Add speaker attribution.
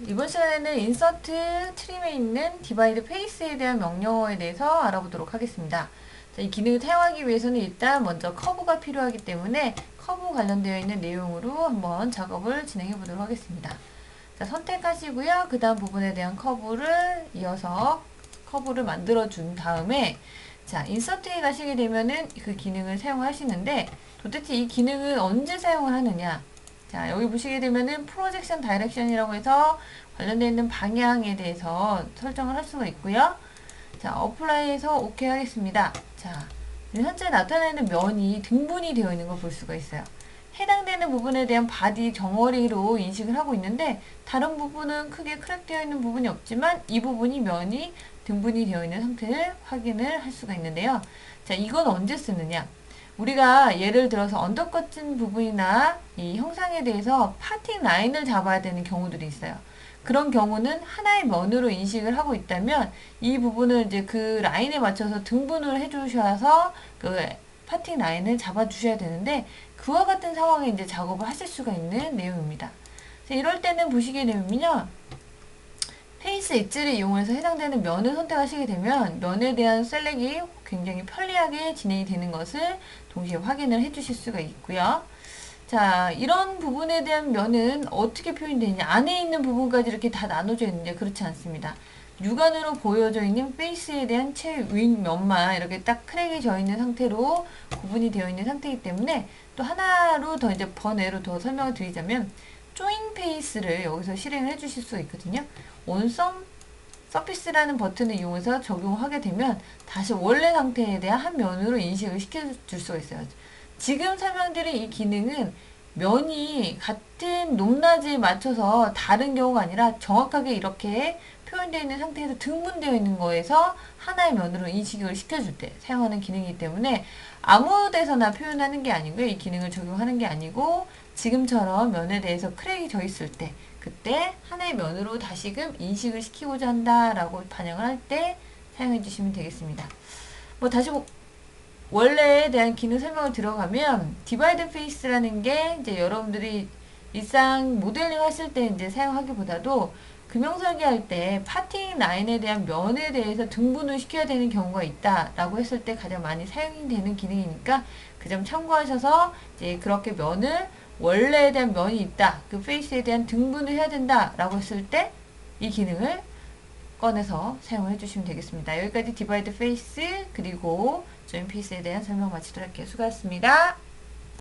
Speaker 1: 이번 시간에는 인서트 트림에 있는 디바이드 페이스에 대한 명령어에 대해서 알아보도록 하겠습니다. 자, 이 기능을 사용하기 위해서는 일단 먼저 커브가 필요하기 때문에 커브 관련되어 있는 내용으로 한번 작업을 진행해 보도록 하겠습니다. 자, 선택하시고요. 그 다음 부분에 대한 커브를 이어서 커브를 만들어 준 다음에 자, 인서트에 가시게 되면은 그 기능을 사용하시는데 도대체 이 기능을 언제 사용을 하느냐? 자, 여기 보시게 되면은 프로젝션 다이렉션이라고 해서 관련되어 있는 방향에 대해서 설정을 할 수가 있고요. 자, 어플라이에서 오케이 하겠습니다. 자, 현재 나타내는 면이 등분이 되어 있는 걸 볼 수가 있어요. 해당되는 부분에 대한 바디 덩어리로 인식을 하고 있는데 다른 부분은 크게 크랙되어 있는 부분이 없지만 이 부분이 면이 등분이 되어 있는 상태를 확인을 할 수가 있는데요. 자, 이건 언제 쓰느냐? 우리가 예를 들어서 언더커튼 부분이나 이 형상에 대해서 파팅 라인을 잡아야 되는 경우들이 있어요. 그런 경우는 하나의 면으로 인식을 하고 있다면 이 부분을 이제 그 라인에 맞춰서 등분을 해주셔서 그 파팅 라인을 잡아주셔야 되는데 그와 같은 상황에 이제 작업을 하실 수가 있는 내용입니다. 이럴 때는 보시게 되면요. 페이스 엣지를 이용해서 해당되는 면을 선택하시게 되면 면에 대한 셀렉이 굉장히 편리하게 진행이 되는 것을 동시에 확인을 해 주실 수가 있고요. 자, 이런 부분에 대한 면은 어떻게 표현되느냐. 안에 있는 부분까지 이렇게 다 나눠져 있는데 그렇지 않습니다. 육안으로 보여져 있는 페이스에 대한 최윗면만 이렇게 딱 크랙이 져 있는 상태로 구분이 되어 있는 상태이기 때문에 또 하나로 더 이제 번외로 더 설명을 드리자면 조인 페이스를 여기서 실행을 해 주실 수 있거든요. 온썸 서피스라는 버튼을 이용해서 적용하게 되면 다시 원래 상태에 대한 한 면으로 인식을 시켜줄 수가 있어요. 지금 설명드린 이 기능은 면이 같은 높낮이에 맞춰서 다른 경우가 아니라 정확하게 이렇게 표현되어 있는 상태에서 등분되어 있는 거에서 하나의 면으로 인식을 시켜줄 때 사용하는 기능이기 때문에 아무 데서나 표현하는 게 아니고요. 이 기능을 적용하는 게 아니고 지금처럼 면에 대해서 크랙이 져 있을 때 그때 하나의 면으로 다시금 인식을 시키고자 한다라고 반영을 할 때 사용해 주시면 되겠습니다. 다시 원래에 대한 기능 설명을 들어가면 디바이드 페이스라는 게 이제 여러분들이 일상 모델링 하실 때 이제 사용하기보다도 금형 설계할 때 파팅 라인에 대한 면에 대해서 등분을 시켜야 되는 경우가 있다라고 했을 때 가장 많이 사용이 되는 기능이니까 그 점 참고하셔서 이제 그렇게 면을 원래에 대한 면이 있다. 그 페이스에 대한 등분을 해야 된다라고 했을 때 이 기능을 꺼내서 사용을 해주시면 되겠습니다. 여기까지 디바이드 페이스 그리고 조인 페이스에 대한 설명 마치도록 할게요. 수고하셨습니다.